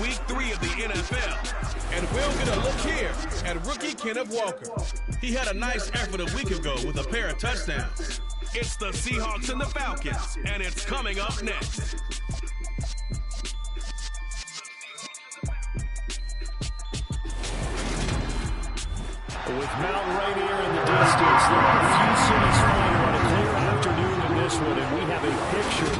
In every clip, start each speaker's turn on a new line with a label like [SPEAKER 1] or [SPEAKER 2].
[SPEAKER 1] week 3 of the NFL. And we'll get a look here at rookie Kenneth Walker. He had a nice effort a week ago with a pair of touchdowns. It's the Seahawks and the Falcons, and it's coming up next.
[SPEAKER 2] With Mount Rainier in the distance, there are a few cities flying on a clear afternoon in this one, and we have a picture.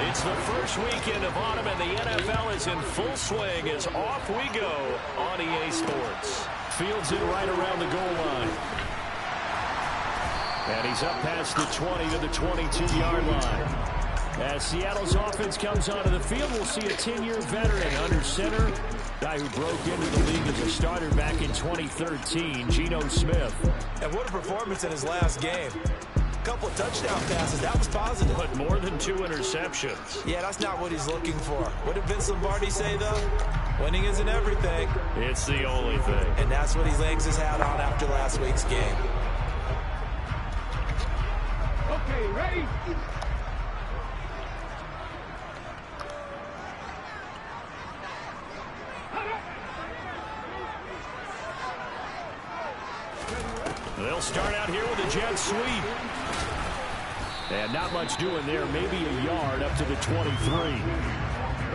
[SPEAKER 2] It's the first weekend of autumn, and the NFL is in full swing as off we go on EA Sports. Fields it right around the goal line. And he's up past the 20 to the 22-yard line. As Seattle's offense comes onto the field, we'll see a 10-year veteran under center. Guy who broke into the league as a starter back in 2013, Geno Smith.
[SPEAKER 3] And what a performance in his last game. Couple of touchdown passes. That was positive.
[SPEAKER 2] But more than 2 interceptions.
[SPEAKER 3] Yeah, that's not what he's looking for. What did Vince Lombardi say, though? Winning isn't everything.
[SPEAKER 2] It's the only thing.
[SPEAKER 3] And that's what he hangs his hat on after last week's game.
[SPEAKER 1] Okay, ready?
[SPEAKER 2] They'll start out here with a jet sweep. And not much doing there, maybe a yard up to the 23.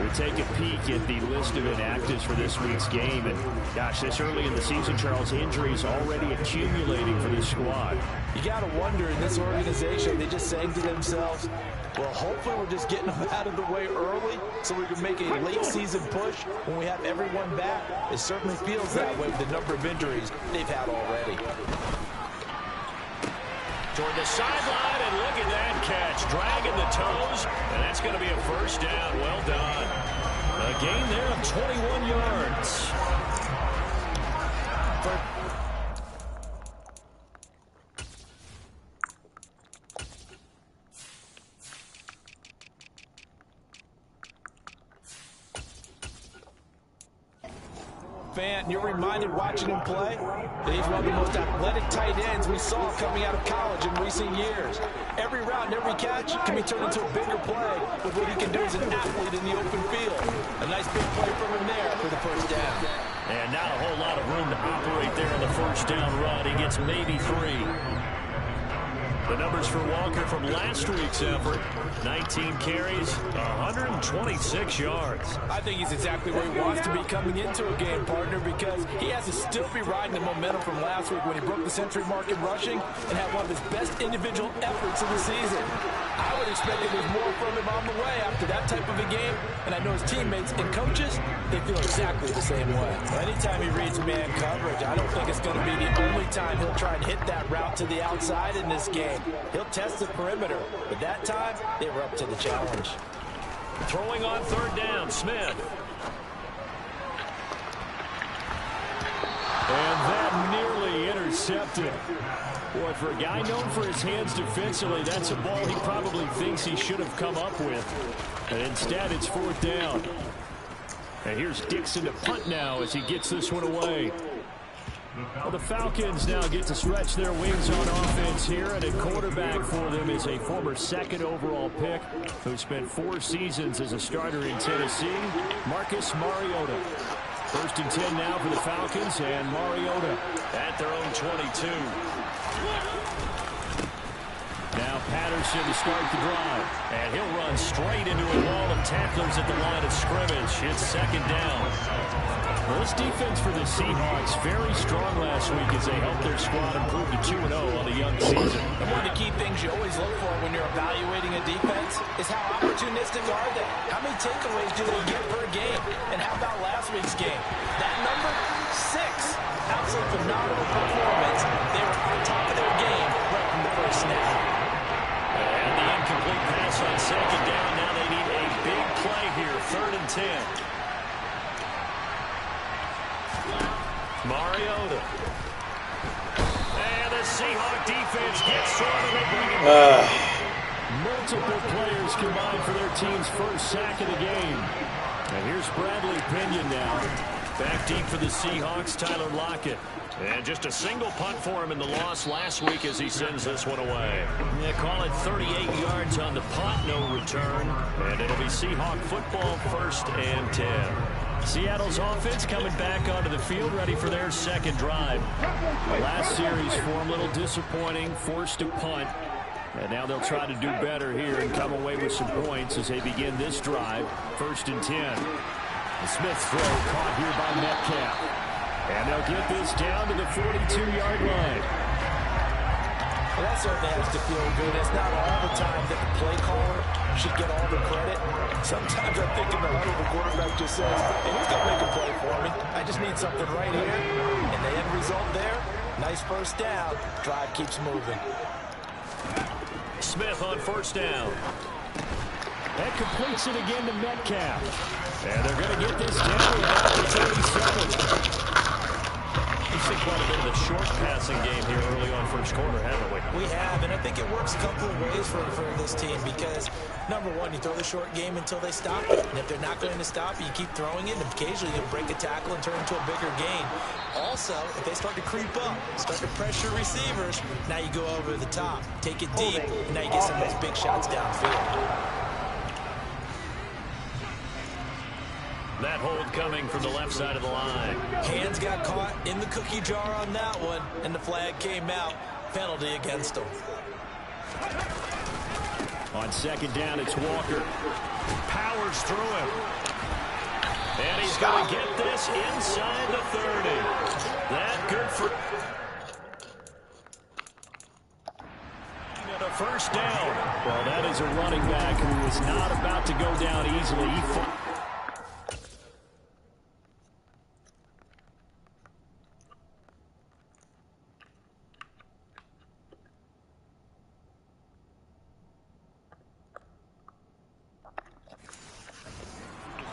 [SPEAKER 2] We take a peek at the list of inactives for this week's game. And gosh, this early in the season, Charles, injuries already accumulating for this squad.
[SPEAKER 3] You got to wonder, in this organization, they just saying to themselves, well, hopefully we're just getting them out of the way early so we can make a late season push when we have everyone back. It certainly feels that way with the number of injuries they've had already.
[SPEAKER 2] Toward the sideline, and look at that catch. Dragging the toes, and that's going to be a first down. Well done. A gain there of 21 yards.
[SPEAKER 3] Fan, you're reminded watching him play that he's one of the most athletic tight ends we saw coming out of college in recent years. Every route and every catch can be turned into a bigger play with what he can do as an athlete in the open field. A nice big play from him there for the first down.
[SPEAKER 2] And not a whole lot of room to operate there on the first down run. He gets maybe 3. The numbers for Walker from last week's effort: 19 carries, 126 yards.
[SPEAKER 3] I think he's exactly where he wants to be coming into a game, partner, because he has to still be riding the momentum from last week when he broke the century mark in rushing and had one of his best individual efforts of the season. I would expect that there's more from him on the way after that type of a game, and I know his teammates and coaches, they feel exactly the same way. Anytime he reads man coverage, I don't think it's going to be the only time he'll try and hit that route to the outside in this game. He'll test the perimeter, but that time, they were up to the challenge.
[SPEAKER 2] Throwing on third down, Smith. And that nearly intercepted. Boy, for a guy known for his hands defensively, that's a ball he probably thinks he should have come up with. And instead, it's fourth down. And here's Dixon to punt now as he gets this one away. Well, the Falcons now get to stretch their wings on offense here, and a quarterback for them is a former second overall pick who spent 4 seasons as a starter in Tennessee, Marcus Mariota. First and 10 now for the Falcons, and Mariota at their own 22. Now Patterson to start the drive, and he'll run straight into a wall of tacklers at the line of scrimmage. It's second down. Well, this defense for the Seahawks very strong last week as they helped their squad improve to 2-0 on a young season.
[SPEAKER 3] And one of the key things you always look for when you're evaluating a defense is how opportunistic are they? How many takeaways do they get per game? And how about last week's game? That number, 6. Absolute phenomenal performance. They were on top of their game right from the first snap.
[SPEAKER 2] And the incomplete pass on second down. Now they need a big play here. 3rd and 10. Mariota. And the Seahawk defense gets through and they bring it back. Multiple players combined for their team's first sack of the game. And here's Bradley Pinion now. Back deep for the Seahawks, Tyler Lockett. And just a single punt for him in the loss last week as he sends this one away. They call it 38 yards on the punt, no return. And it'll be Seahawk football, 1st and 10. Seattle's offense coming back onto the field, ready for their second drive. The last series for them, a little disappointing, forced to punt. And now they'll try to do better here and come away with some points as they begin this drive, 1st and 10. The Smith's throw caught here by Metcalf. And they'll get this down to the 42-yard line.
[SPEAKER 3] Well, that certainly has to feel good. It's not all the time that the play caller should get all the credit. Sometimes I think in the huddle, the quarterback just says, hey, who's going to make a play for me? I just need something right here. And the end result there, nice first down. Drive keeps moving.
[SPEAKER 2] Smith on 1st down. That completes it again to Metcalf. And they're going to get this down about the 37. We've seen quite a bit of the short passing game here early on first quarter, haven't we?
[SPEAKER 3] We have, and I think it works a couple of ways for this team because, number one, you throw the short game until they stop it. And if they're not going to stop it, you keep throwing it, and occasionally you break a tackle and turn into a bigger gain. Also, if they start to creep up, start to pressure receivers, now you go over the top, take it deep, and now you get some of those big shots downfield.
[SPEAKER 2] That hold coming from the left side of the line.
[SPEAKER 3] Hands got caught in the cookie jar on that one, and the flag came out. Penalty against them.
[SPEAKER 2] On 2nd down, it's Walker. Powers through him. And he's going to get this inside the 30. That good for... And a 1st down. Well, that is a running back who is not about to go down easily.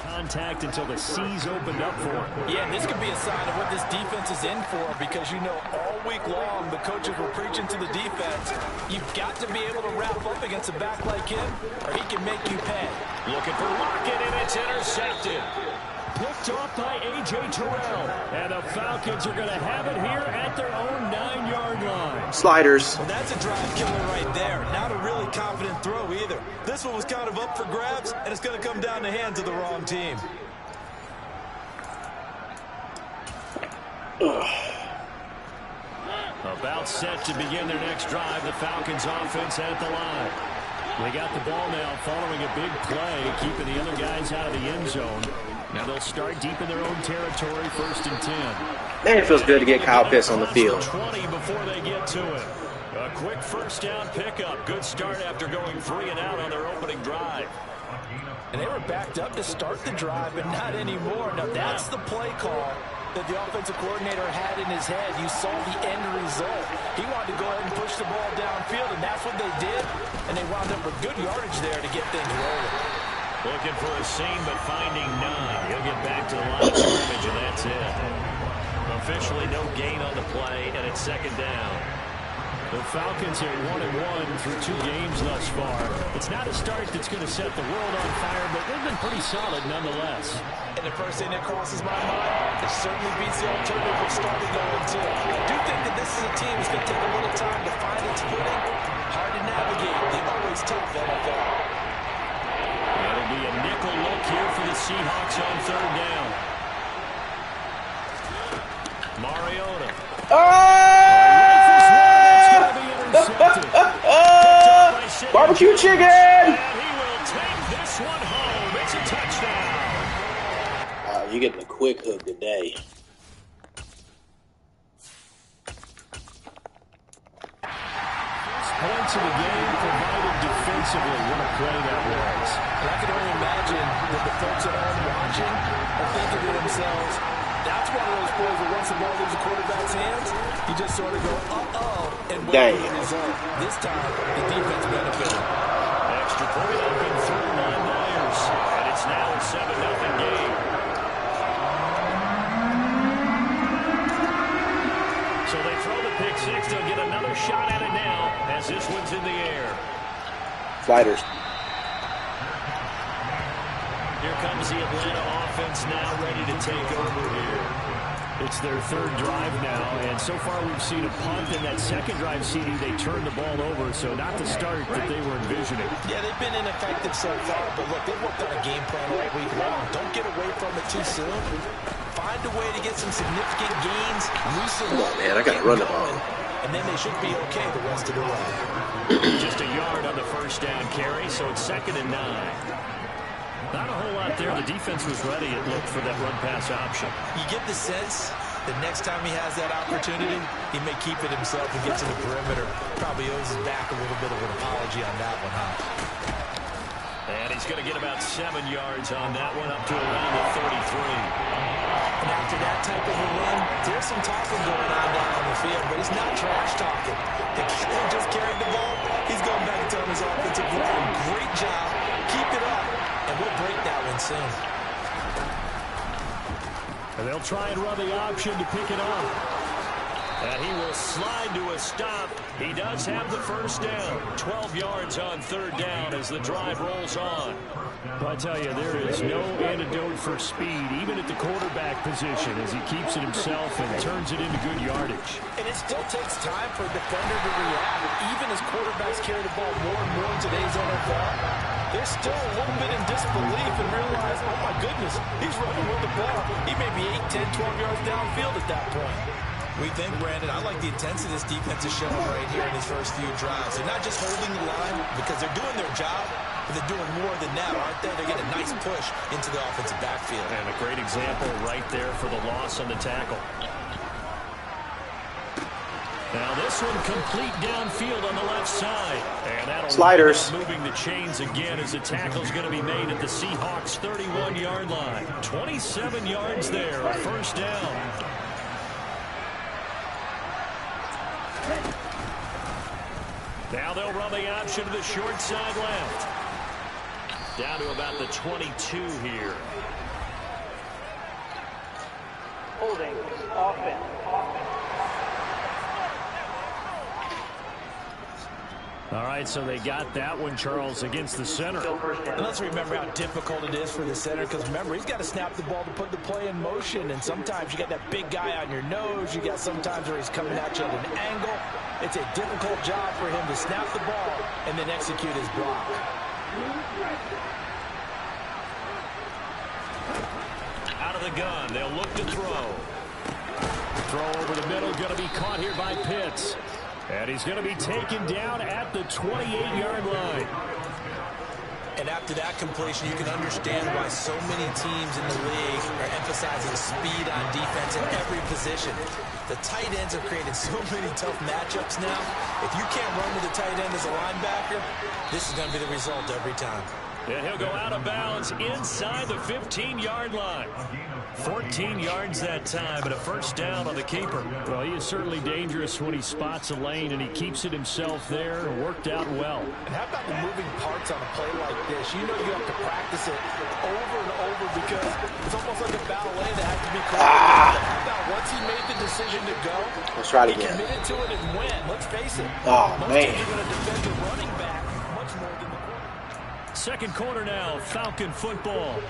[SPEAKER 2] Contact until the C's opened up for him.
[SPEAKER 3] Yeah, this could be a sign of what this defense is in for because, you know, all week long the coaches were preaching to the defense. You've got to be able to wrap up against a back like him or he can make you pay.
[SPEAKER 2] Looking for Lockett, and it's intercepted. Picked off by A.J. Terrell. And the Falcons are going to have it here at their own 9-yard line.
[SPEAKER 4] Sliders.
[SPEAKER 3] Well, that's a drive killer right there. Not a really confident throw either. This one was kind of up for grabs, and it's going to come down the hands of the wrong team.
[SPEAKER 2] About set to begin their next drive. The Falcons offense at the line. They got the ball now following a big play, keeping the other guys out of the end zone. Now they'll start deep in their own territory, 1st and 10.
[SPEAKER 4] Man, it feels good to get Kyle Pitts on the field.
[SPEAKER 2] 20 before they get to it. A quick 1st down pickup. Good start after going 3 and out on their opening drive.
[SPEAKER 3] And they were backed up to start the drive, but not anymore. Now that's the play call that the offensive coordinator had in his head. You saw the end result. He wanted to go ahead and push the ball downfield, and that's what they did. And they wound up with good yardage there to get things rolling.
[SPEAKER 2] Looking for a seam, but finding none. He'll get back to the line of scrimmage, and that's it. Officially no gain on the play, and it's 2nd down. The Falcons are 1-1 through 2 games thus far. It's not a start that's going to set the world on fire, but they've been pretty solid nonetheless.
[SPEAKER 3] And the first thing that crosses my mind, it certainly beats the alternative of starting 0-2. I do think that this is a team that's going to take a little time to find its footing. Hard to navigate. They're always tough, NFL.
[SPEAKER 2] That'll be a nickel look here for the Seahawks on 3rd down. Mariota.
[SPEAKER 4] Barbecue chicken!
[SPEAKER 2] And he will take this one home. It's a touchdown.
[SPEAKER 4] You're getting a quick hook today.
[SPEAKER 2] Points of the game provided defensively. What a play that was.
[SPEAKER 3] And I can only imagine that the folks at home watching are thinking to themselves, that's one of those plays where once the ball leaves the quarterback's hands, you just sort of go, uh-oh, and wait for the result. This time, the defense benefited.
[SPEAKER 2] Extra point open through Myers. And it's now a 7-0 game. So they throw the pick six. They'll get another shot at it now as this one's in the air.
[SPEAKER 4] Sliders.
[SPEAKER 2] Here comes the Atlanta offense now ready to take over here. It's their third drive now, and so far we've seen a punt. In that second drive, CD, they turned the ball over, so not the start that they were envisioning.
[SPEAKER 3] Yeah, they've been ineffective so far, but look, they've worked on a game plan all week long. Don't get away from it too soon. Find a way to get some significant gains.
[SPEAKER 4] Come on, man, I got to run the ball.
[SPEAKER 3] And then they should be okay the rest of the way.
[SPEAKER 2] Just a yard on the first down carry, so it's 2nd and 9. Not a whole lot there. The defense was ready, it looked, for that run-pass option.
[SPEAKER 3] You get the sense that next time he has that opportunity, he may keep it himself and get to the perimeter. Probably owes his back a little bit of an apology on that one, huh?
[SPEAKER 2] And he's going to get about 7 yards on that one, up to around the 33.
[SPEAKER 3] And after that type of a run, there's some talking going on down on the field, but it's not trash talking. The kid just carried the ball. He's going back and telling his offensive line, great job, keep it up, and we'll break that one soon.
[SPEAKER 2] And they'll try and run the option to pick it up. And he will slide to a stop. He does have the first down. 12 yards on 3rd down as the drive rolls on. But I tell you, there is no antidote for speed, even at the quarterback position, as he keeps it himself and turns it into good yardage.
[SPEAKER 3] And it still takes time for a defender to react. Even as quarterbacks carry the ball more and more in today's NFL, they're still a little bit in disbelief and realize, oh my goodness, he's running with the ball. He may be 8, 10, 12 yards downfield at that point. We think, Brandon, I like the intensity this defense is showing right here in his first few drives. They're not just holding the line because they're doing their job, but they're doing more than that, aren't they? They're getting a nice push into the offensive backfield.
[SPEAKER 2] And a great example right there for the loss on the tackle. Now this one complete downfield on the left side. And that'll
[SPEAKER 4] Sliders.
[SPEAKER 2] moving the chains again as the tackle's going to be made at the Seahawks 31-yard line. 27 yards there, a first down. Now they'll run the option to the short side left. Down to about the 22 here.
[SPEAKER 5] Holding offense.
[SPEAKER 2] All right, so they got that one, Charles, against the center.
[SPEAKER 3] And let's remember how difficult it is for the center, because remember, he's got to snap the ball to put the play in motion, and sometimes you got that big guy on your nose. You got sometimes where he's coming at you at an angle. It's a difficult job for him to snap the ball and then execute his block.
[SPEAKER 2] Out of the gun, they'll look to throw. Throw over the middle, going to be caught here by Pitts. And he's going to be taken down at the 28-yard line.
[SPEAKER 3] And after that completion, you can understand why so many teams in the league are emphasizing speed on defense in every position. The tight ends have created so many tough matchups now. If you can't run with the tight end as a linebacker, this is going to be the result every time.
[SPEAKER 2] And he'll go out of bounds inside the 15-yard line. 14 yards that time, and a first down on the keeper. Well, he is certainly dangerous when he spots a lane, and he keeps it himself there. Worked out well.
[SPEAKER 3] And how about the moving parts on a play like this? You know you have to practice it over and over because it's almost like a ballet that has to be choreographed. How about once he made the decision to go,
[SPEAKER 4] let's try it
[SPEAKER 3] he
[SPEAKER 4] again.
[SPEAKER 3] committed to it and went. Let's face it.
[SPEAKER 4] Oh,
[SPEAKER 3] most
[SPEAKER 4] man.
[SPEAKER 3] teams are going to defend the running back much more than the quarterback.
[SPEAKER 2] Second quarter now, Falcon football.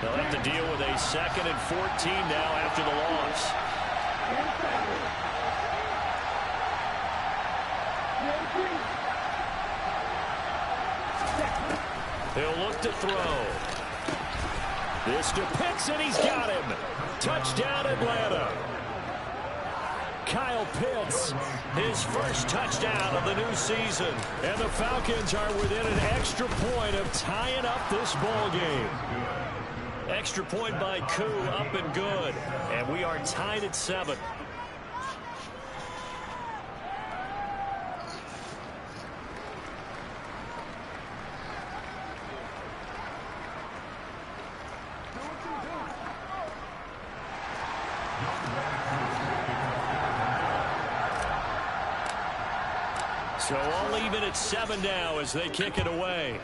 [SPEAKER 2] They'll have to deal with a 2nd and 14 now after the loss. He'll look to throw. This to Pitts, and he's got him. Touchdown, Atlanta. Kyle Pitts, his first touchdown of the new season. And the Falcons are within an extra point of tying up this ball game. Extra point by Koo, up and good. And we are tied at 7. So all even at 7 now as they kick it away.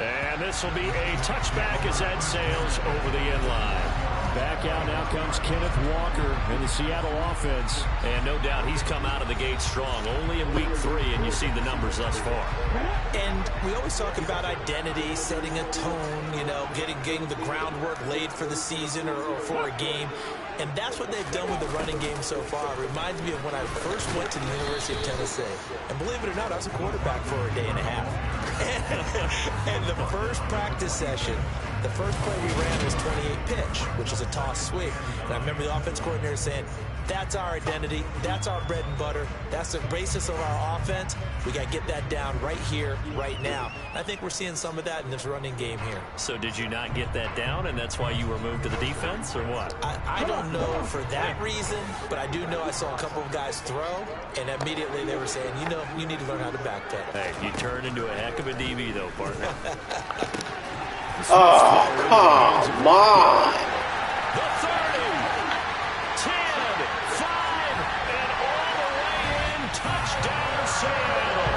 [SPEAKER 2] And this will be a touchback as that sails over the end line. Back out now comes Kenneth Walker in the Seattle offense.
[SPEAKER 6] And no doubt he's come out of the gate strong. Only in week 3, and you see the numbers thus far.
[SPEAKER 3] And we always talk about identity, setting a tone, you know, getting the groundwork laid for the season or for a game. And that's what they've done with the running game so far. It reminds me of when I first went to the University of Tennessee. And believe it or not, I was a quarterback for a day and a half. And the first practice session, the first play we ran was 28 pitch, which is a toss sweep. And I remember the offense coordinator saying, that's our identity. That's our bread and butter. That's the basis of our offense. We got to get that down right here, right now. And I think we're seeing some of that in this running game here.
[SPEAKER 6] So did you not get that down, and that's why you were moved to the defense, or what?
[SPEAKER 3] I don't know for that reason, but I do know I saw a couple of guys throw, and immediately they were saying, you know, you need to learn how to backpedal.
[SPEAKER 6] Hey, you turned into a heck of a DB, though, partner.
[SPEAKER 4] Oh, come on.
[SPEAKER 2] The 30, 10, 5, and all the way in. Touchdown, Seattle.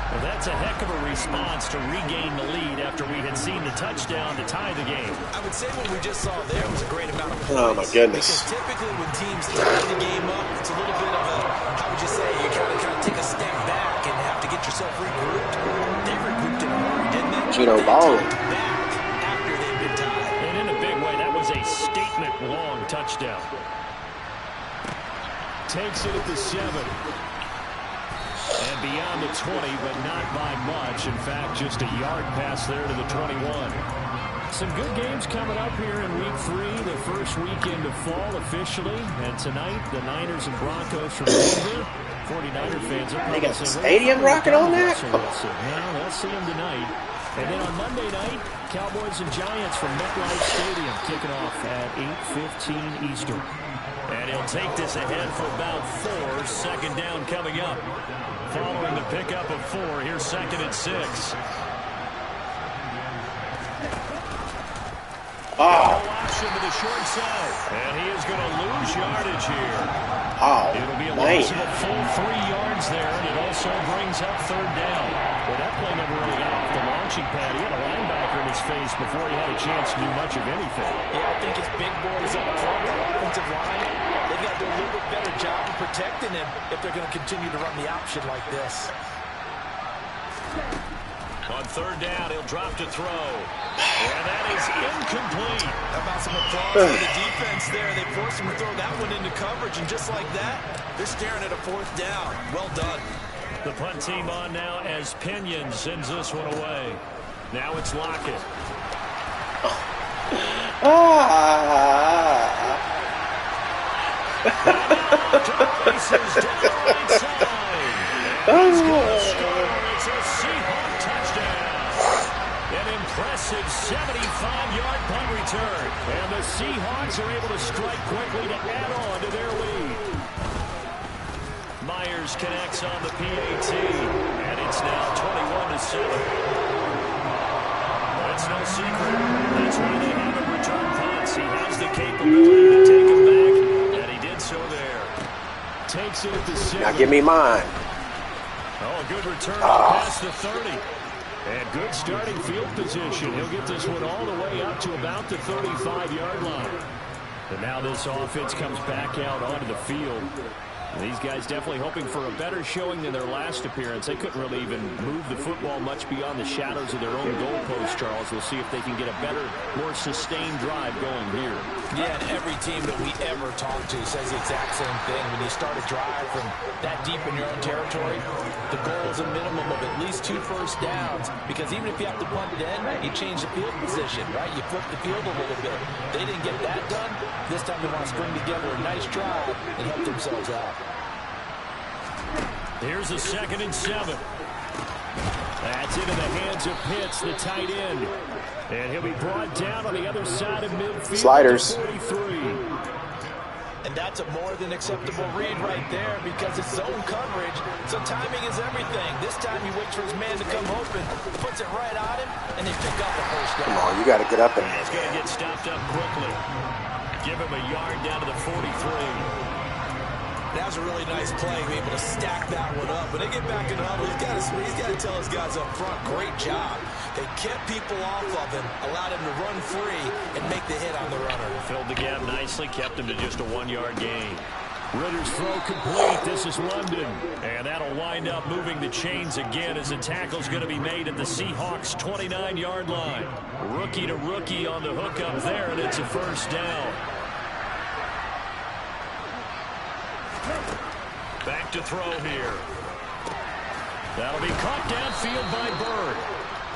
[SPEAKER 2] Well, that's a heck of a response to regain the lead after we had seen the touchdown to tie the game.
[SPEAKER 3] I would say what we just saw there was a great amount of points.
[SPEAKER 4] Oh, my goodness.
[SPEAKER 3] Because typically when teams tie the game up, it's a little bit of a, how would you say, you kind of take a step back and have to get yourself regrouped. They regrouped in a hurry, didn't they?
[SPEAKER 4] Gino balling.
[SPEAKER 3] Back after they've been tied.
[SPEAKER 2] And in a big way, that was a statement-long touchdown. Takes it at the 7. And beyond the 20, but not by much. In fact, just a yard pass there to the 21. Some good games coming up here in week 3, the first weekend of fall officially. And tonight, the Niners and Broncos from Denver. 49er fans are
[SPEAKER 4] They got the
[SPEAKER 2] saying,
[SPEAKER 4] stadium rocking on that?
[SPEAKER 2] Well, they'll see them tonight. And then on Monday night, Cowboys and Giants from MetLife Stadium kicking off at 8:15 Eastern.
[SPEAKER 6] And he'll take this ahead for about 4. Second down coming up. Following the pickup of 4, here's 2nd and 6. Option to the short side. And he is going to lose yardage here.
[SPEAKER 4] Oh,
[SPEAKER 2] It'll be a
[SPEAKER 4] man.
[SPEAKER 2] loss of a full 3 yards there, and it also brings up 3rd down. Well, that play never really got off the launching pad. He had a linebacker in his face before he had a chance to do much of anything.
[SPEAKER 3] Yeah, I think it's big boys up front, the offensive line. They've got to do a little bit better job of protecting him if they're going to continue to run the option like this.
[SPEAKER 6] On 3rd down, he'll drop to throw. And that is incomplete.
[SPEAKER 3] How about some applause for the defense there? They forced him to throw that one into coverage, and just like that, they're staring at a 4th down. Well done.
[SPEAKER 2] The punt team on now as Pinion sends this one away. Now it's Lockett. He's going to score. It's a Seahawk touchdown. An impressive 75-yard punt return. And the Seahawks are able to strike quickly to add on to their lead. Myers connects on the PAT. And it's now 21-7. It's no secret. That's why they have him return punts. He has the capability to take him back. And he did so there. Takes it at the 7.
[SPEAKER 4] Now give me mine.
[SPEAKER 2] Oh, good return past the 30. And good starting field position. He'll get this one all the way up to about the 35-yard line. And now this offense comes back out onto the field. These guys definitely hoping for a better showing than their last appearance. They couldn't really even move the football much beyond the shadows of their own goalpost, Charles. We'll see if they can get a better, more sustained drive going here.
[SPEAKER 3] Yeah, and every team that we ever talk to says the exact same thing. When you start a drive from that deep in your own territory, the goal is a minimum of at least 2 first downs. Because even if you have to punt it in, you change the field position, right? You flip the field a little bit. They didn't get that done. This time they want to string together a nice drive and help themselves out.
[SPEAKER 2] Here's a 2nd and 7. That's into the hands of Pitts, the tight end. And he'll be brought down on the other side of midfield.
[SPEAKER 4] Sliders.
[SPEAKER 2] 43.
[SPEAKER 3] And that's a more than acceptable read right there because it's zone coverage, so timing is everything. This time he waits for his man to come open, puts it right on him, and they pick up the first down.
[SPEAKER 4] Come on, you got to get up there.
[SPEAKER 2] He's going to get stopped up quickly. Give him a yard down to the 43.
[SPEAKER 3] That was a really nice play, being able to stack that one up. When they get back in the huddle, he's got to tell his guys up front, great job. They kept people off of him, allowed him to run free and make the hit on the runner.
[SPEAKER 2] Filled the gap nicely, kept him to just a 1-yard gain. Ritter's throw complete. This is London. And that'll wind up moving the chains again as the tackle's going to be made at the Seahawks' 29-yard line. Rookie to rookie on the hook up there, and it's a first down. Back to throw here. That'll be caught downfield by Bird.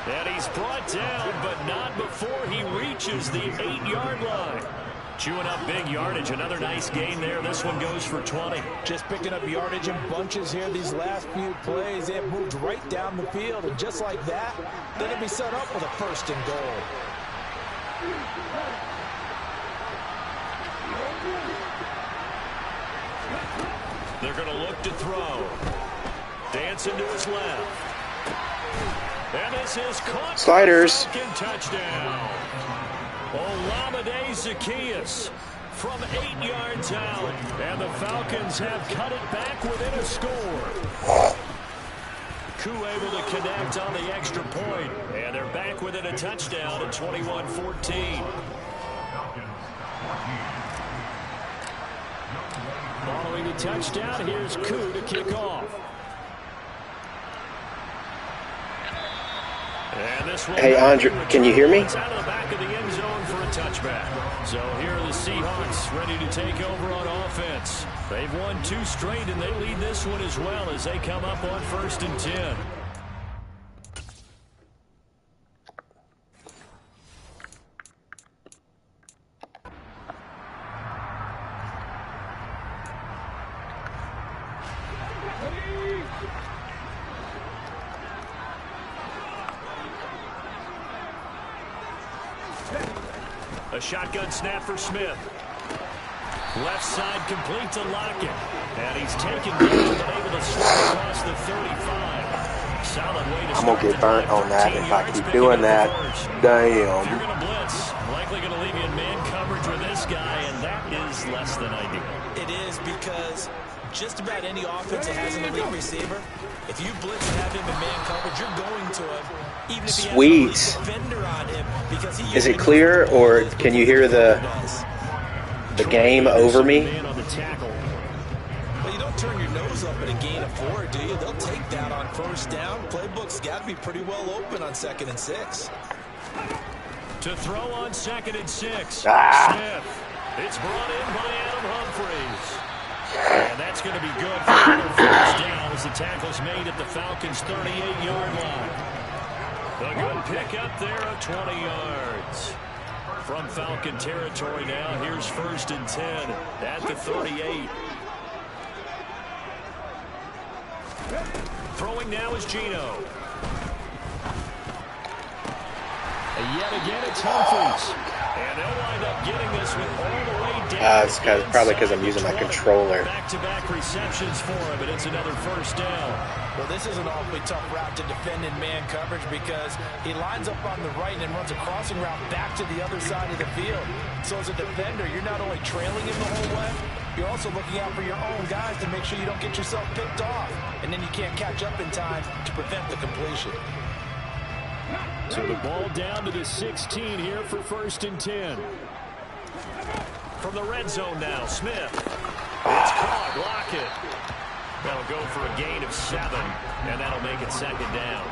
[SPEAKER 2] And he's brought down, but not before he reaches the 8-yard line. Chewing up big yardage. Another nice gain there. This one goes for 20.
[SPEAKER 3] Just picking up yardage in bunches here. These last few plays, they have moved right down the field. And just like that, they're going to be set up with a first and goal.
[SPEAKER 2] They're going to look to throw. Dancing to his left. And this is caught.
[SPEAKER 4] Sliders.
[SPEAKER 2] Second touchdown. Olamide Zaccheaus from 8 yards out. And the Falcons have cut it back within a score. Koo able to connect on the extra point. And they're back within a touchdown at 21-14. Following the touchdown, here's Koo to kick off.
[SPEAKER 4] Hey, Andre, can you hear me?
[SPEAKER 2] Out of the back of the end zone for a touchback. So here are the Seahawks ready to take over on offense. They've won 2 straight, and they lead this one as well as they come up on 1st and 10. A shotgun snap for Smith. Left side complete to Lockett. And he's taken down, but able to slip across the 35. Solid way to
[SPEAKER 4] I'm going to get burnt on that if I keep doing that. Damn.
[SPEAKER 2] If you're going to blitz, likely going to leave you in man coverage with this guy, and that is less than ideal.
[SPEAKER 3] It is because just about any offense that has an elite receiver, if you blitz and have him in man coverage, you're going to him. Even if he has a defender on him, because he
[SPEAKER 4] is it clear, or can you hear the game over me?
[SPEAKER 3] Well, you don't turn your nose up at a gain of 4, do you? They'll take that on 1st down. Playbook's got to be pretty well open on 2nd and 6.
[SPEAKER 2] To throw on 2nd and 6. Smith. It's brought in by Adam Humphries. And that's going to be good for another 1st down as the tackle's made at the Falcons' 38-yard line. A good pick up there of 20 yards. From Falcon territory now, here's 1st and 10 at the 38. Throwing now is Geno. And yet again, it's Humphries. And they'll wind up getting this one all the way down.
[SPEAKER 4] It's probably because I'm using my controller.
[SPEAKER 2] Back-to-back receptions for him, and it's another 1st down.
[SPEAKER 3] Well, this is an awfully tough route to defend in man coverage because he lines up on the right and then runs a crossing route back to the other side of the field. So as a defender, you're not only trailing him the whole way, you're also looking out for your own guys to make sure you don't get yourself picked off. And then you can't catch up in time to prevent the completion.
[SPEAKER 2] So the ball down to the 16 here for 1st and 10. From the red zone now, Smith. It's caught. Lockett. That'll go for a gain of 7, and that'll make it 2nd down.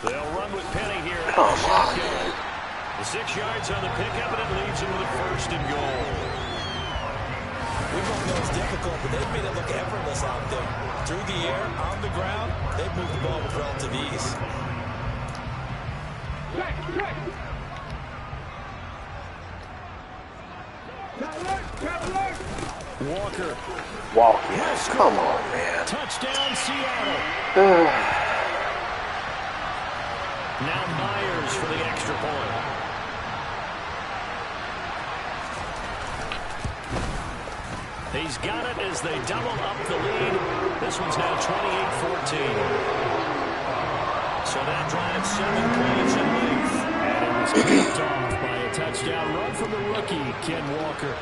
[SPEAKER 2] They'll run with Penny here.
[SPEAKER 4] Come on.
[SPEAKER 2] The 6 yards on the pickup, and it leaves him with a 1st and goal.
[SPEAKER 3] We both know it's difficult, but they've made it look effortless out there. Through the air, on the ground, they've moved the ball with relative ease.
[SPEAKER 4] Walker. Come on, man.
[SPEAKER 2] Touchdown, Seattle. Now Myers for the extra point. He's got it as they double up the lead. This one's now 28-14. So that drives 7 points in length. It's picked off by a touchdown run from the rookie, Ken Walker.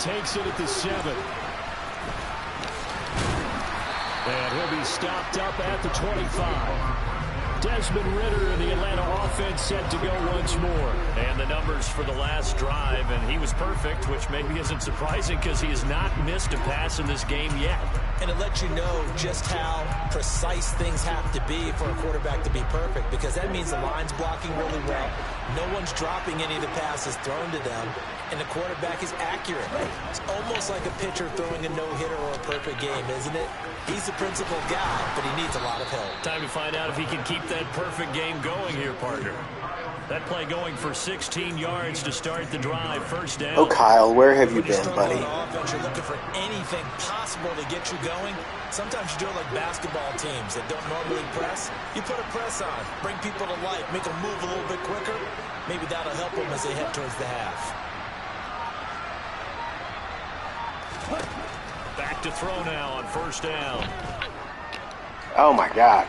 [SPEAKER 2] Takes it at the 7. And he'll be stopped up at the 25. Desmond Ridder and the Atlanta offense set to go once more.
[SPEAKER 6] And the numbers for the last drive, and he was perfect, which maybe isn't surprising because he has not missed a pass in this game yet.
[SPEAKER 3] And it lets you know just how precise things have to be for a quarterback to be perfect, because that means the line's blocking really well. No one's dropping any of the passes thrown to them, and the quarterback is accurate. It's almost like a pitcher throwing a no-hitter or a perfect game, isn't it? He's the principal guy, but he needs a lot of help.
[SPEAKER 6] Time to find out if he can keep that perfect game going here, partner. That play going for 16 yards to start the drive. First down.
[SPEAKER 4] Oh, Kyle, where have you been, buddy?
[SPEAKER 3] Offense, you're looking for anything possible to get you going. Sometimes you do it like basketball teams that don't normally press. You put a press on, bring people to life, make them move a little bit quicker. Maybe that'll help them as they head towards the half.
[SPEAKER 6] Back to throw now on first down.
[SPEAKER 4] Oh, my God.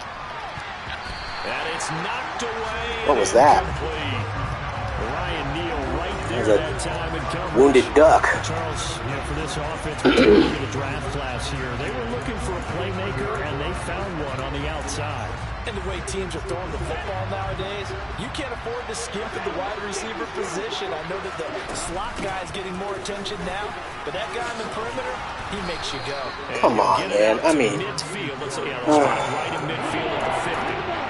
[SPEAKER 6] And it's knocked away.
[SPEAKER 4] What was that?
[SPEAKER 6] Ryan Neal right there that time in coverage.
[SPEAKER 4] Wounded duck.
[SPEAKER 2] Charles, for this offense, we're looking at a draft class here. They were looking for a playmaker, and they found one on the outside.
[SPEAKER 3] And the way teams are throwing the football nowadays, you can't afford to skimp at the wide receiver position. I know that the slot guy is getting more attention now, but that guy in the perimeter, he makes you go.
[SPEAKER 4] Come on, man. I mean,
[SPEAKER 6] midfield. Let's right in midfield at the 50.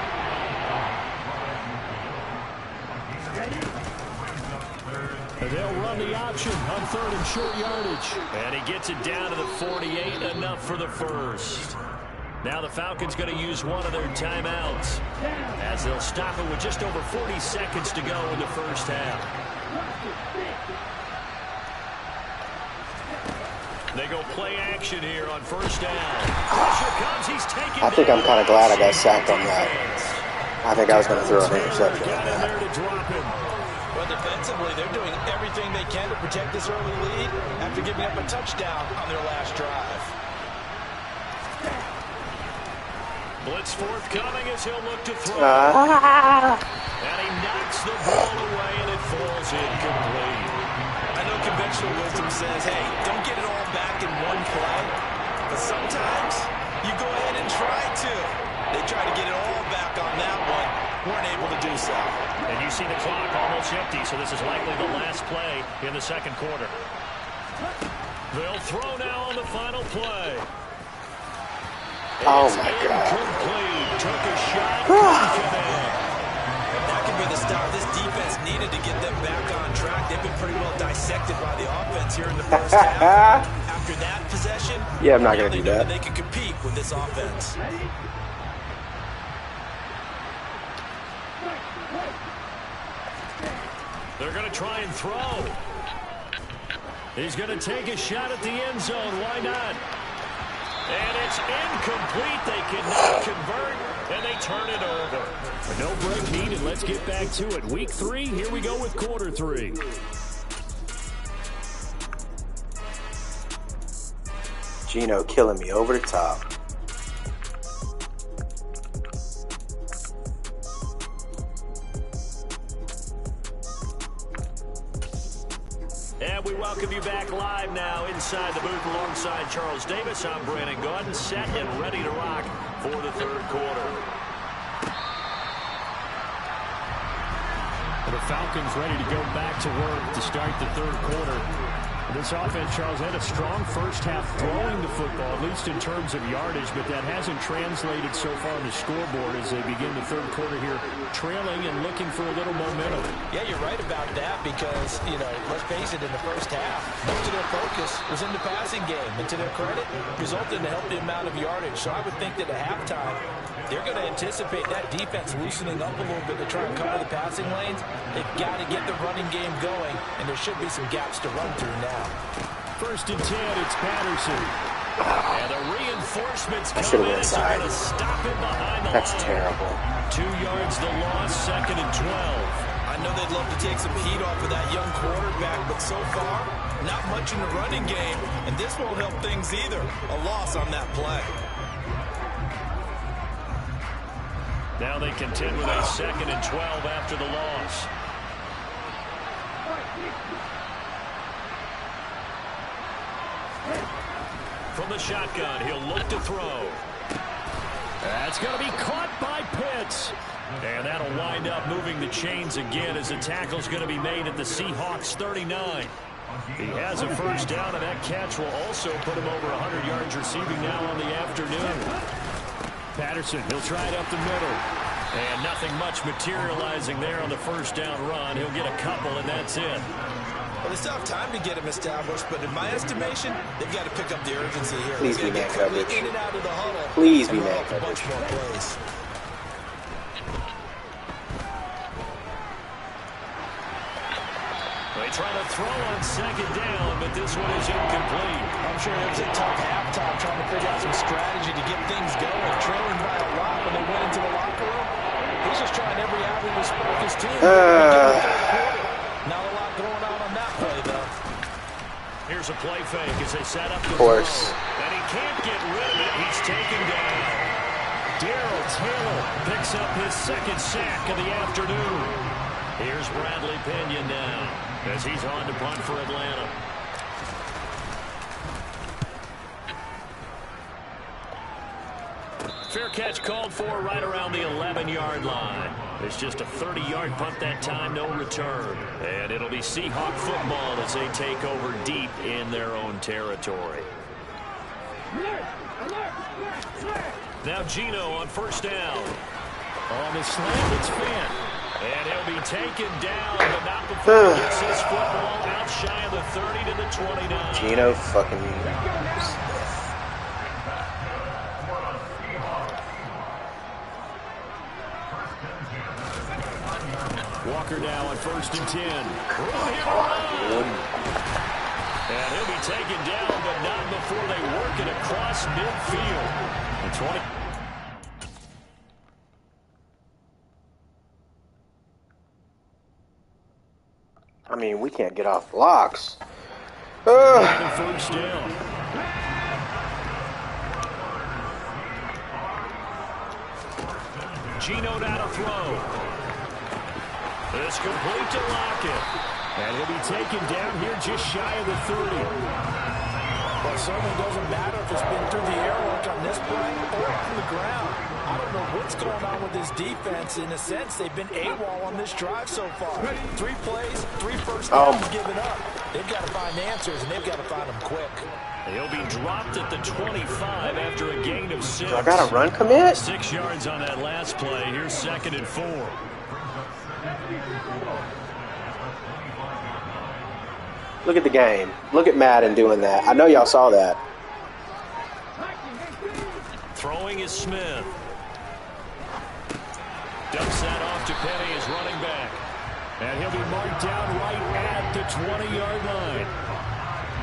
[SPEAKER 2] They'll run the option on 3rd and short yardage.
[SPEAKER 6] And he gets it down to the 48, enough for the first. Now the Falcons going to use one of their timeouts as they'll stop it with just over 40 seconds to go in the first half. They go play action here on first down. Pressure comes. He's taken.
[SPEAKER 4] I think I'm kind of glad I got sacked on that. I think I was going to throw an interception on
[SPEAKER 6] Got in
[SPEAKER 4] that.
[SPEAKER 6] there to drop him.
[SPEAKER 3] Well, defensively, they're doing everything they can to protect this early lead after giving up a touchdown on their last drive.
[SPEAKER 6] Blitz forthcoming as he'll look to throw. And he knocks the ball away, and it falls incomplete.
[SPEAKER 3] I know conventional wisdom says, hey, don't get it all back in one play. But sometimes you go ahead and try to. They try to get it all back on that one. Weren't able to do so.
[SPEAKER 6] And you see the clock almost empty, so this is likely the last play in the second quarter. They'll throw now on the final play.
[SPEAKER 4] Oh, my God.
[SPEAKER 6] Took a shot.
[SPEAKER 3] That could be the start. This defense needed to get them back on track. They've been pretty well dissected by the offense here in the first half. After that possession,
[SPEAKER 4] Yeah, I'm not going to do that.
[SPEAKER 3] They can compete with this offense.
[SPEAKER 6] They're going to try and throw. He's going to take a shot at the end zone. Why not? And it's incomplete. They cannot convert, and they turn it over.
[SPEAKER 2] No break needed. Let's get back to it. Week 3, here we go with quarter 3.
[SPEAKER 4] Gino killing me over the top.
[SPEAKER 6] And we welcome you back live now inside the booth alongside Charles Davis. I'm Brandon Gaudin, set and ready to rock for the third quarter.
[SPEAKER 2] The Falcons ready to go back to work to start the third quarter. This offense, Charles, had a strong first half throwing the football, at least in terms of yardage, but that hasn't translated so far on the scoreboard as they begin the third quarter here, trailing and looking for a little momentum.
[SPEAKER 3] Yeah, you're right about that because, let's face it, in the first half, most of their focus was in the passing game. And to their credit, resulted in a healthy amount of yardage. So I would think that at halftime, they're going to anticipate that defense loosening up a little bit to try and cover the passing lanes. They've got to get the running game going, and there should be some gaps to run through now.
[SPEAKER 2] 1st and 10, it's Patterson.
[SPEAKER 6] And the reinforcements
[SPEAKER 4] I should
[SPEAKER 6] come
[SPEAKER 4] have
[SPEAKER 6] in
[SPEAKER 4] went
[SPEAKER 6] as they're
[SPEAKER 4] inside.
[SPEAKER 6] going to stop him behind the
[SPEAKER 4] That's
[SPEAKER 6] line.
[SPEAKER 4] terrible.
[SPEAKER 6] 2 yards the loss, 2nd and 12.
[SPEAKER 3] I know they'd love to take some heat off of that young quarterback, but so far, not much in the running game, and this won't help things either. A loss on that play.
[SPEAKER 2] Now they contend with a 2nd and 12 after the loss. From the shotgun, he'll look to throw. That's going to be caught by Pitts. And that'll wind up moving the chains again as the tackle's going to be made at the Seahawks 39. He has a first down, and that catch will also put him over 100 yards receiving now on the afternoon. Patterson, he'll try it up the middle. And nothing much materializing there on the first down run. He'll get a couple, and that's it.
[SPEAKER 3] Well, they still have time to get him established, but in my estimation, they've got to pick up the urgency here.
[SPEAKER 4] Please be man coverage.
[SPEAKER 3] In and out of the huddle.
[SPEAKER 4] Please be man coverage.
[SPEAKER 3] More plays.
[SPEAKER 2] They try to throw on 2nd down, but this one is incomplete.
[SPEAKER 3] I'm sure it was a tough halftime trying to figure out some strategy to get things going. Trailing by a lot when they went into the locker room. He's just trying every avenue to spark his team. Not a lot going on that play, though.
[SPEAKER 2] Here's a play fake as they set up the
[SPEAKER 4] Of course.
[SPEAKER 2] throw. And he can't get rid of it. He's taken down. Darrell Taylor picks up his 2nd sack of the afternoon. Here's Bradley Pinion now as he's on to punt for Atlanta. Fair catch called for right around the 11-yard line. It's just a 30-yard punt that time, no return. And it'll be Seahawk football as they take over deep in their own territory. Now Geno on first down. On the slant, it's Fant. And he'll be taken down, but not before he gets his football out shy of the 30 to the 29.
[SPEAKER 4] Geno fucking
[SPEAKER 2] Walker now on 1st and 10. Room here to run. And he'll be taken down, but not before they work it across midfield. The 20.
[SPEAKER 4] I mean, we can't get off blocks.
[SPEAKER 2] First down. Geno now to throw. It's complete to Lockett. And he'll be taken down here just shy of the 30.
[SPEAKER 3] Well, it certainly doesn't matter if it's been through the air like on this play or on the ground. I don't know what's going on with this defense. In a sense, they've been AWOL on this drive so far. 3 plays, 3 first downs given up. They've got to find answers, and they've got to find them quick.
[SPEAKER 2] He'll be dropped at the 25 after a gain of 6.
[SPEAKER 4] I got a run commit?
[SPEAKER 2] 6 yards on that last play. Here's 2nd and 4.
[SPEAKER 4] Look at the game. Look at Madden doing that. I know y'all saw that.
[SPEAKER 2] Throwing is Smith. Dumps that off to Penny as running back. And he'll be marked down right at the 20-yard line.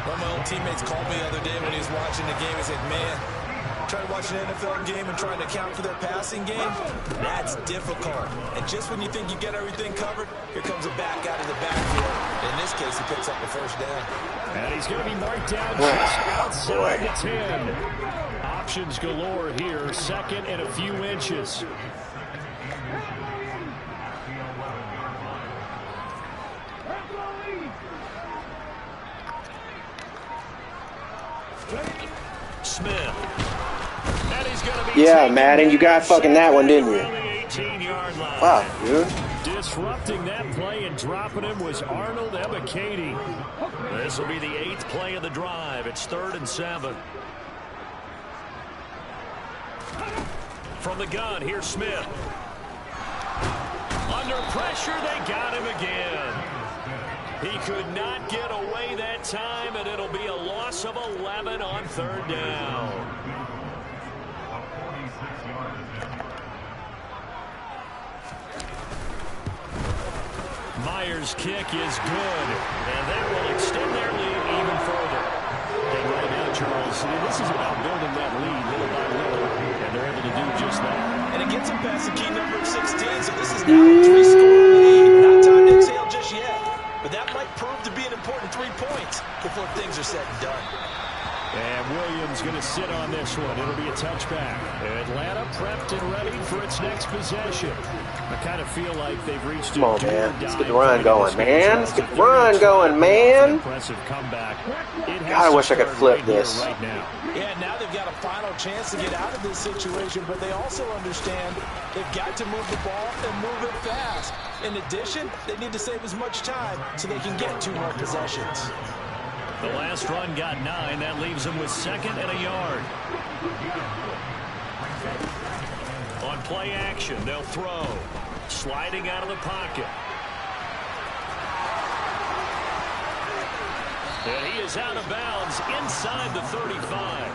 [SPEAKER 3] One of my old teammates called me the other day when he was watching the game. He said, man, trying to watch an NFL game and trying to account for their passing game, that's difficult. And just when you think you get everything covered, here comes a back out of the backfield. In this case, he picks up the first down.
[SPEAKER 2] And he's going to be marked down just outside the 10. Options galore here. 2nd and a few inches. Smith. And he's going to be
[SPEAKER 4] Madden, you got fucking that one, didn't you? Wow, dude.
[SPEAKER 2] Disrupting that play and dropping him was Arnold Ebiketie. This will be the 8th play of the drive. It's 3rd and 7. From the gun, here's Smith. Under pressure, they got him again. He could not get away that time, and it'll be a loss of 11 on 3rd down. Myers' kick is good, and that will extend their lead even further. And right now, Charles, this is about building that lead little by little, and they're able to do just that.
[SPEAKER 3] And it gets them past the key number of 16, so this is now a 3-score lead. Not time to exhale just yet, but that might prove to be an important 3 points before things are said and done.
[SPEAKER 2] And Williams going to sit on this one. It'll be a touchback. Atlanta prepped and ready for its next possession. I kind of feel like they've reached.
[SPEAKER 4] Come on, man. Let's get the run going, man. Let's get the run going, man.
[SPEAKER 2] Impressive comeback.
[SPEAKER 4] God, I wish I could flip this.
[SPEAKER 3] Right now. Yeah, now they've got a final chance to get out of this situation, but they also understand they've got to move the ball and move it fast. In addition, they need to save as much time so they can get 2 more possessions.
[SPEAKER 2] The last run got 9. That leaves them with 2nd and a yard. On play action, they'll throw. Sliding out of the pocket. And he is out of bounds inside the 35.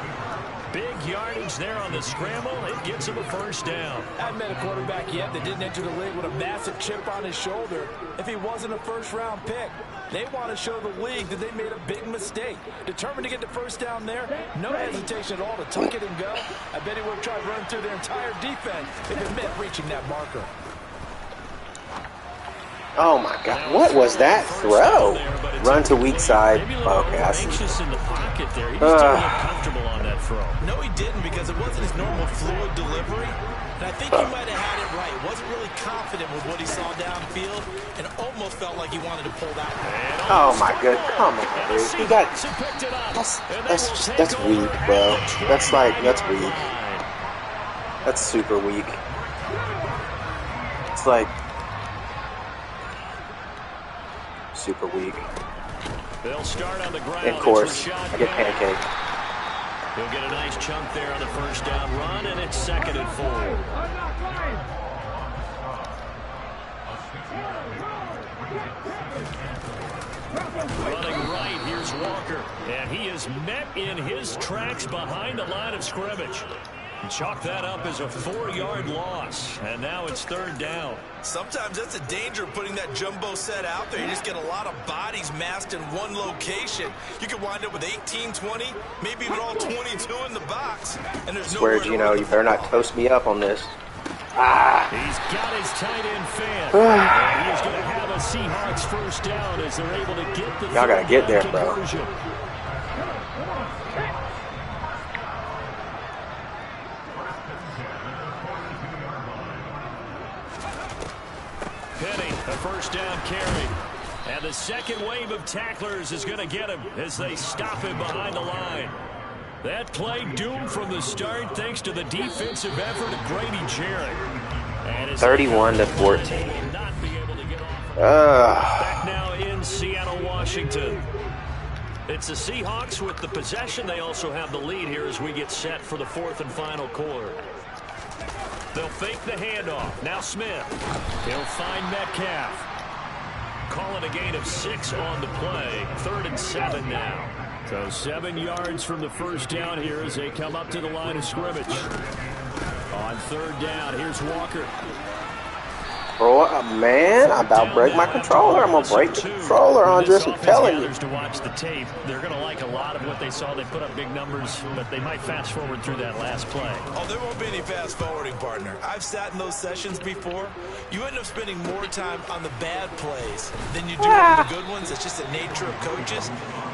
[SPEAKER 2] Big yardage there on the scramble. It gets him a first down.
[SPEAKER 3] I haven't met a quarterback yet that didn't enter the league with a massive chip on his shoulder if he wasn't a first-round pick. They want to show the league that they made a big mistake. Determined to get the first down there, no hesitation at all to tuck it and go. I bet he would have tried running through their entire defense if it meant reaching that marker.
[SPEAKER 4] Oh my God, what was that throw? Run to weak side. Okay, I see.
[SPEAKER 2] Anxious in the pocket there. He just didn't look comfortable on that throw.
[SPEAKER 3] No, he didn't, because it wasn't his normal fluid delivery. And I think he might have had it right. Wasn't really confident with what he saw downfield and almost felt like he wanted to pull that one.
[SPEAKER 4] Oh my God, come on, dude. He got that's weak, bro. That's weak. That's super weak. It's like super weak.
[SPEAKER 2] They'll start on the ground.
[SPEAKER 4] Of course, I get pancaked.
[SPEAKER 2] He'll get a nice chunk there on the first down run, and it's 2nd and 4. Running right, here's Walker. And he is met in his tracks behind the line of scrimmage. Chalk that up as a 4-yard loss, and now it's 3rd down.
[SPEAKER 3] Sometimes that's a danger of putting that jumbo set out there. You just get a lot of bodies massed in one location. You could wind up with 18, 20, maybe even all 22 in the box. And there's
[SPEAKER 4] swear, Gino, you better not toast me up on this. Ah.
[SPEAKER 2] He's got his tight end fan. And he's going to have a Seahawks first down as they're able to get the
[SPEAKER 4] y'all got to get there, bro.
[SPEAKER 2] Conversion. Penny, a first down carry. And the second wave of tacklers is going to get him as they stop him behind the line. That play doomed from the start thanks to the defensive effort of Grady Jarrett.
[SPEAKER 4] 31-14.
[SPEAKER 2] Back now in Seattle, Washington. It's the Seahawks with the possession. They also have the lead here as we get set for the 4th and final quarter. They'll fake the handoff. Now Smith. He'll find Metcalf. Calling a gain of 6 on the play. 3rd and 7 now. So 7 yards from the first down here as they come up to the line of scrimmage. On 3rd down, here's Walker.
[SPEAKER 4] Bro, man, I about break my controller. I'm going to break the controller, Andres. I'm telling you.
[SPEAKER 2] To watch the tape, they're going to like a lot of what they saw. They put up big numbers, but they might fast forward through that last play.
[SPEAKER 3] Oh, there won't be any fast forwarding, partner. I've sat in those sessions before. You end up spending more time on the bad plays than you do on the good ones. It's just the nature of coaches.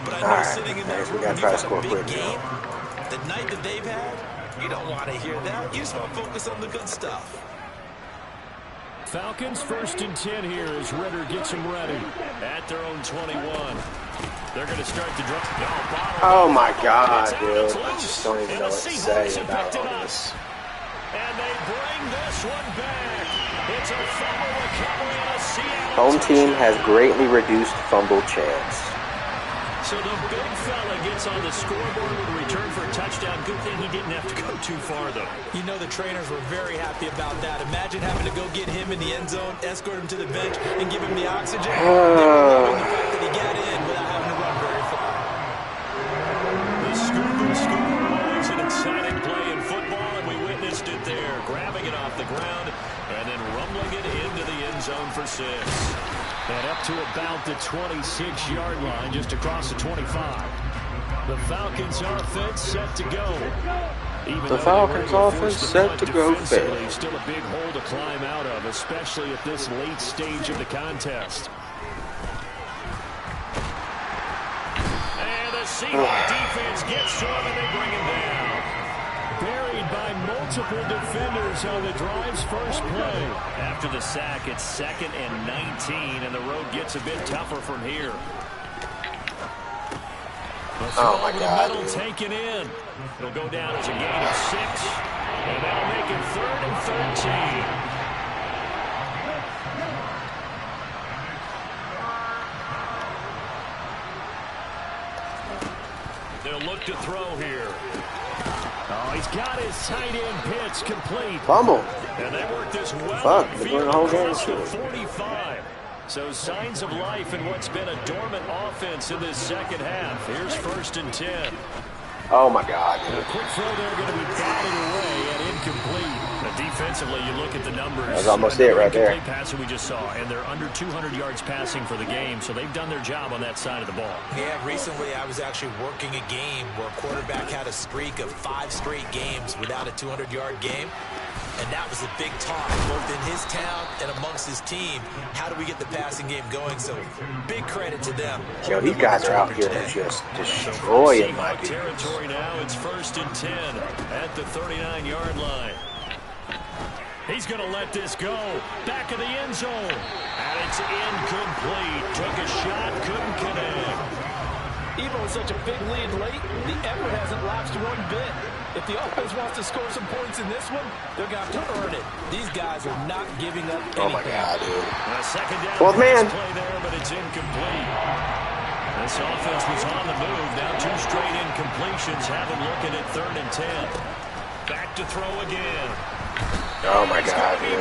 [SPEAKER 3] But I know sitting in that room, you've had a big game. The night that they've had, you don't want to hear that. You just want to focus on the good stuff.
[SPEAKER 2] Falcons 1st and 10 here as Ritter gets them ready at their own 21. They're going to start to drop.
[SPEAKER 4] Oh my God, dude. I just don't even know what to say about all this.
[SPEAKER 2] And they bring this one back. It's a fumble recovery in a Seattle.
[SPEAKER 4] Home team has greatly reduced fumble chance.
[SPEAKER 2] So the big fella gets on the scoreboard with a return for a touchdown. Good thing he didn't have to go too far, though.
[SPEAKER 3] You know the trainers were very happy about that. Imagine having to go get him in the end zone, escort him to the bench, and give him the oxygen. They were loving the fact that he got in without having to run very far.
[SPEAKER 2] The scoop and scoop was an exciting play in football, and we witnessed it there. Grabbing it off the ground and then rumbling it into the end zone for 6. And up to about the 26-yard line, just across the 25. The Falcons offense set to go.
[SPEAKER 4] The Falcons offense set to go fair.
[SPEAKER 2] Still a big hole to climb out of, especially at this late stage of the contest. And the
[SPEAKER 6] The Seahawks defense gets to him, and they bring him down. Buried by multiple defenders on the drive's first play. After the sack, it's 2nd and 19, and the road gets a bit tougher from here.
[SPEAKER 4] Oh, my God.
[SPEAKER 6] Middle taken in. It'll go down as a gain of 6, and that'll make it 3rd and 13. They'll look to throw here. Oh, he's got his tight end pitch complete.
[SPEAKER 4] Fumble.
[SPEAKER 6] And they work this well.
[SPEAKER 4] Fuck, they're doing the whole game.
[SPEAKER 6] 45. So signs of life in what's been a dormant offense in this second half. Here's 1st and 10.
[SPEAKER 4] Oh, my God.
[SPEAKER 6] A quick throw there going to be batted away and incomplete. But defensively, you look at the numbers.
[SPEAKER 4] That's almost it right there.
[SPEAKER 6] Passing we just saw, and they're under 200 yards passing for the game, so they've done their job on that side of the ball.
[SPEAKER 3] Yeah, recently I was actually working a game where a quarterback had a streak of 5 straight games without a 200-yard game. And that was a big talk, both in his town and amongst his team. How do we get the passing game going? So big credit to them.
[SPEAKER 4] Yo, these guys are out here just destroying my defense.
[SPEAKER 6] Territory now, it's 1st and 10 at the 39-yard line. He's going to let this go. Back of the end zone. And it's incomplete. Took a shot, couldn't connect.
[SPEAKER 3] Even with such a big lead late, the effort hasn't lapsed one bit. If the offense wants to score some points in this one, they're going to have to earn it. These guys are not giving up anything.
[SPEAKER 4] Oh, my God, dude.
[SPEAKER 6] A second down
[SPEAKER 4] 12th man.
[SPEAKER 6] Play there, but it's incomplete. This offense was on the move. Now 2 straight incompletions have them looking at 3rd and 10. Back to throw again.
[SPEAKER 4] Oh, my God, dude.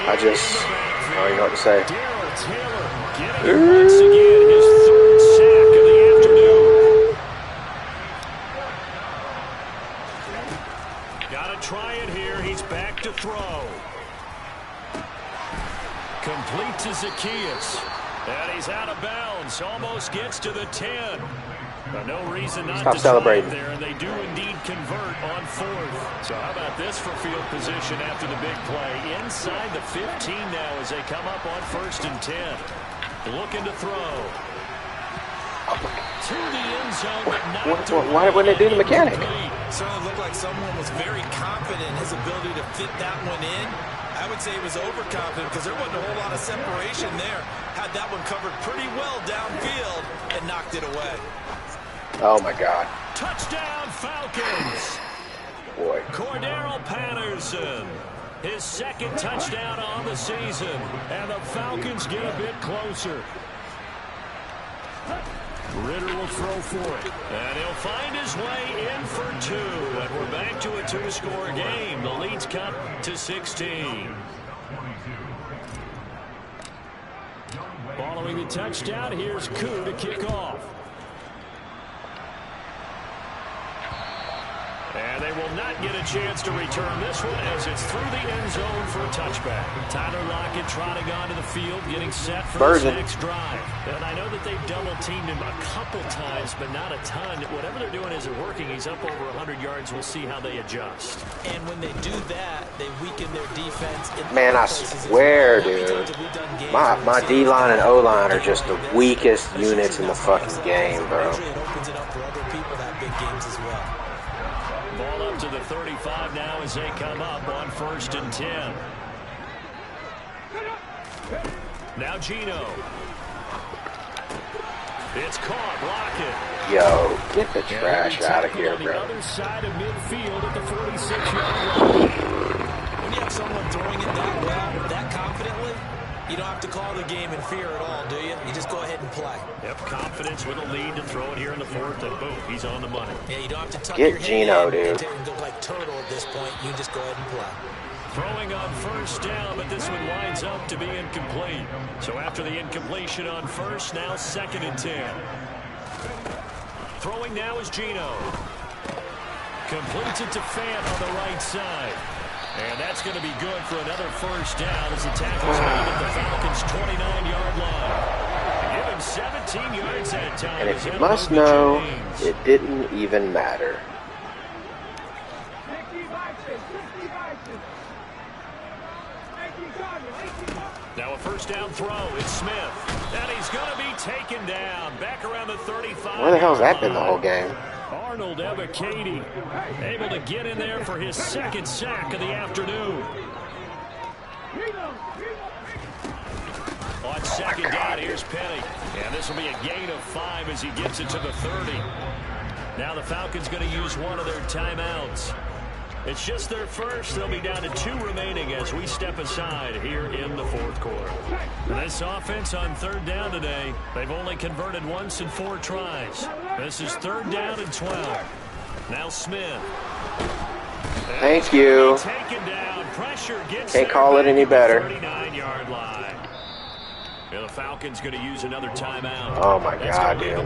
[SPEAKER 4] I don't even know what to say.
[SPEAKER 6] Darryl Taylor getting once again his 3rd sack of the afternoon. Got to try it here. He's back to throw. Complete to Zacchaeus. And he's out of bounds. Almost gets to the 10. But no reason not
[SPEAKER 4] Stop
[SPEAKER 6] to
[SPEAKER 4] celebrating
[SPEAKER 6] there, and they do indeed convert on 4th. So how about this for field position after the big play? Inside the 15 now as they come up on 1st and 10. Looking to throw. To the end zone, but
[SPEAKER 4] Why wouldn't they do the mechanic?
[SPEAKER 3] Certainly looked like someone was very confident in his ability to fit that one in. I would say he was overconfident because there wasn't a whole lot of separation there. Had that one covered pretty well downfield and knocked it away.
[SPEAKER 4] Oh, my God.
[SPEAKER 6] Touchdown, Falcons.
[SPEAKER 4] Boy.
[SPEAKER 6] Cordero Patterson. His 2nd touchdown on the season. And the Falcons get a bit closer. Ritter will throw for it. And he'll find his way in for 2. And we're back to a 2-score game. The lead's cut to 16. Following the touchdown, here's Koo to kick off. And they will not get a chance to return this one as it's through the end zone for a touchback. Tyler Lockett trotting onto the field, getting set for his next drive. And I know that they've double-teamed him a couple times, but not a ton. Whatever they're doing isn't working. He's up over 100 yards. We'll see how they adjust.
[SPEAKER 3] And when they do that, they weaken their defense.
[SPEAKER 4] Man, I swear, dude. My D-line and O-line are just the weakest units in the fucking game, bro.
[SPEAKER 3] It opens it up for other people that have big games as well.
[SPEAKER 6] Ball up to the 35 now as they come up on 1st and 10. Now Gino. It's caught. Lockett.
[SPEAKER 4] Yo, get the trash out of here,
[SPEAKER 6] on the
[SPEAKER 4] bro.
[SPEAKER 6] other side of midfield at the 46-yard line.
[SPEAKER 3] When you have someone throwing it that well, that confidently, you don't have to call the game in fear at all, do you? You just go ahead and play.
[SPEAKER 6] Yep, confidence with a lead to throw it here in the 4th, and boom, he's on the money.
[SPEAKER 3] Yeah, you don't have to tuck
[SPEAKER 4] Get
[SPEAKER 3] your
[SPEAKER 4] Gino,
[SPEAKER 3] head in
[SPEAKER 4] dude.
[SPEAKER 3] and go like turtle at this point. You just go ahead and play.
[SPEAKER 6] Throwing on 1st down, but this one winds up to be incomplete. So after the incompletion on 1st, now 2nd and 10. Throwing now is Gino. Completes it to Fant on the right side. And that's going to be good for another 1st down as the tackle's made at the Falcons' 29-yard line. Give him 17 yards that time.
[SPEAKER 4] And if you must know, it didn't even matter.
[SPEAKER 6] Now a 1st down throw. It's Smith. And he's going to be taken down. Back around the 35.
[SPEAKER 4] Where the hell's that been the whole game?
[SPEAKER 6] Arnold Ebiketie able to get in there for his second sack of the afternoon. On second down, here's Penny. And this will be a gain of 5 as he gets it to the 30. Now the Falcons going to use one of their timeouts. It's just their first. They'll be down to 2 remaining as we step aside here in the fourth quarter. This offense on third down today, they've only converted once in 4 tries. This is third down and 12. Now Smith.
[SPEAKER 4] Thank you.
[SPEAKER 6] Taken down. Pressure gets
[SPEAKER 4] Can't call it any better.
[SPEAKER 6] 39-yard line. The Falcons going to use another timeout.
[SPEAKER 4] Oh my God, dude.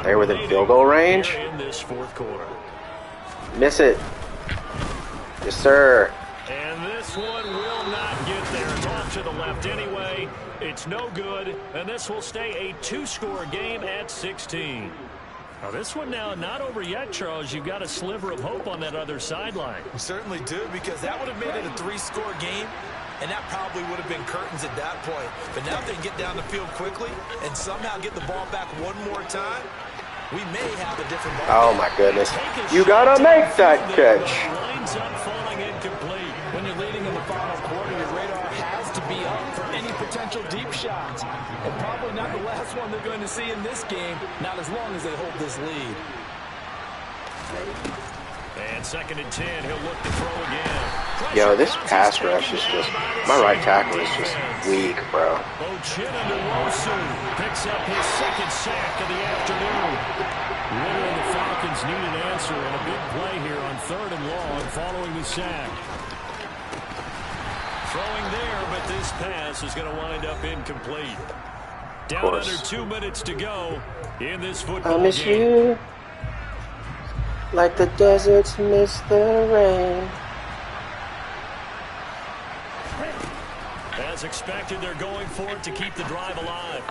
[SPEAKER 4] They were within field goal range.
[SPEAKER 6] In this fourth quarter.
[SPEAKER 4] Miss it. Yes, sir.
[SPEAKER 6] And this one will not get there. It's off to the left anyway. It's no good. And this will stay a 2-score game at 16. Now this one now not over yet, Charles. You've got a sliver of hope on that other sideline.
[SPEAKER 3] We certainly do, because that would have made it a 3-score game. And that probably would have been curtains at that point. But now if they can get down the field quickly and somehow get the ball back one more time, we may have a different ball.
[SPEAKER 4] Oh my goodness. You gotta make that catch.
[SPEAKER 6] Lines up falling incomplete.
[SPEAKER 3] When you're leading in the final quarter, your radar has to be up for any potential deep shots. And probably not the last one they're going to see in this game, not as long as they hold this lead.
[SPEAKER 6] And second and 10, he'll look to throw again.
[SPEAKER 4] Yo, this pass rush is just, my right tackle is just weak, bro.
[SPEAKER 6] Ochinanwosu picks up his second sack of the afternoon. Really, the Falcons need an answer and a big play here on third and long following the sack. Throwing there, but this pass is going to wind up incomplete. Down under 2 minutes to go in this football game.
[SPEAKER 4] I miss you like the deserts miss the rain.
[SPEAKER 6] As expected, they're going for it to keep the drive alive.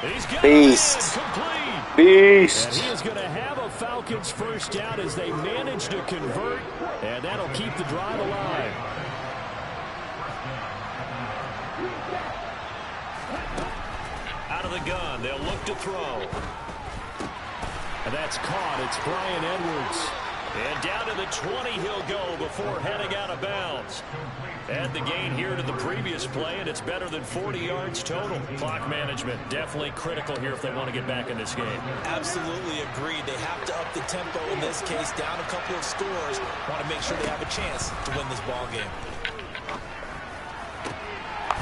[SPEAKER 6] He's got
[SPEAKER 4] Beast.
[SPEAKER 6] complete.
[SPEAKER 4] Beast.
[SPEAKER 6] And he is going to have a Falcons first down as they manage to convert, and that'll keep the drive alive. Out of the gun, they'll look to throw. And that's caught. It's Brian Edwards. And down to the 20 he'll go before heading out of bounds. Add the gain here to the previous play, and it's better than 40 yards total. Clock management definitely critical here if they want to get back in this game.
[SPEAKER 3] Absolutely agreed. They have to up the tempo in this case, down a couple of scores. Want to make sure they have a chance to win this ball game.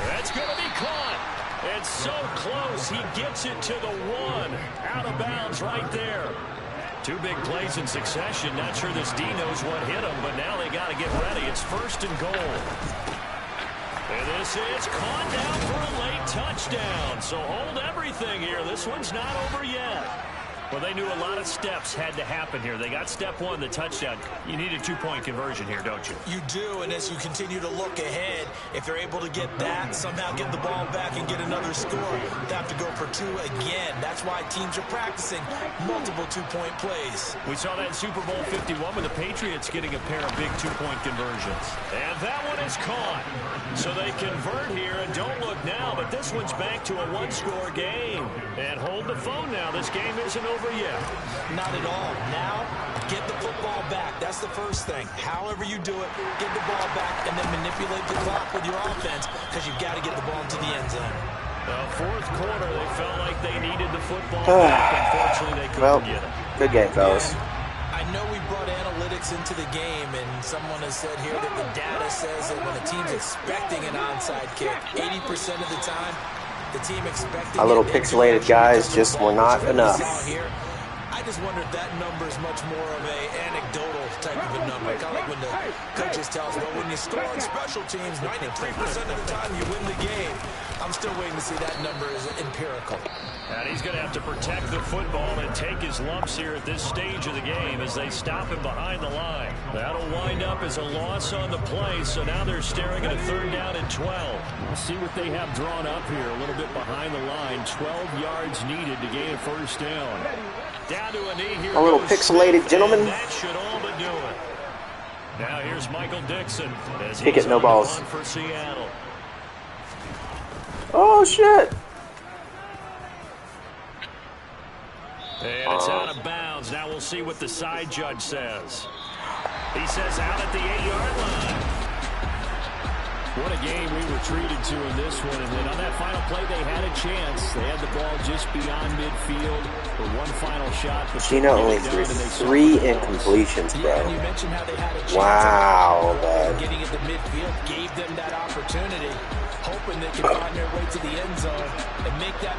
[SPEAKER 6] That's going to be caught. It's so close. He gets it to the 1. Out of bounds right there. 2 big plays in succession. Not sure this D knows what hit him, but now they got to get ready. It's first and goal. And this is caught down for a late touchdown. So hold everything here. This one's not over yet. Well, they knew a lot of steps had to happen here. They got step 1, the touchdown. You need a 2-point conversion here, don't you?
[SPEAKER 3] You do, and as you continue to look ahead, if they're able to get that, somehow get the ball back and get another score, they have to go for 2 again. That's why teams are practicing multiple 2-point plays.
[SPEAKER 6] We saw that in Super Bowl 51 with the Patriots getting a pair of big 2-point conversions. And that one is caught. So they convert here, and don't look now, but this one's back to a 1-score game. And hold the phone now. This game isn't over yet.
[SPEAKER 3] Not at all. Now, get the football back. That's the first thing. However you do it, get the ball back and then manipulate the clock with your offense, because you've got to get the ball into the end zone.
[SPEAKER 6] Fourth quarter, they felt like they needed the football back. Unfortunately, they couldn't get it.
[SPEAKER 4] Good game, fellas.
[SPEAKER 3] I know we brought analytics into the game, and someone has said here that the data says that when a team's expecting an onside kick, 80% of the time, the team expecting
[SPEAKER 4] our little pixelated guys just were not enough.
[SPEAKER 3] I just wonder if that number is much more of a anecdotal type of a number. Kind of like when the coaches tell us, well, when you score on special teams, 93% of the time you win the game. I'm still waiting to see that number is empirical.
[SPEAKER 6] And he's going to have to protect the football and take his lumps here at this stage of the game as they stop him behind the line. That'll wind up as a loss on the play, so now they're staring at a third down and 12. We'll see what they have drawn up here, a little bit behind the line. 12 yards needed to gain a first down. Down to a knee here.
[SPEAKER 4] A little pixelated gentleman.
[SPEAKER 6] That should all but do it. Now here's Michael Dixon. As
[SPEAKER 4] Kick it, no balls.
[SPEAKER 6] For Seattle.
[SPEAKER 4] Oh, shit.
[SPEAKER 2] And it's out of bounds. Now we'll see what the side judge says. He says out at the 8-yard line. What a game we were treated to in this one. And then on that final play, they had a chance. They had the ball just beyond midfield for one final shot.
[SPEAKER 4] Gino only threw 3 incompletions, bro.
[SPEAKER 3] Yeah, you mentioned how they had a chance.
[SPEAKER 4] Wow, man.
[SPEAKER 3] Getting into midfield gave them that opportunity, hoping they could find their way to the end zone and make that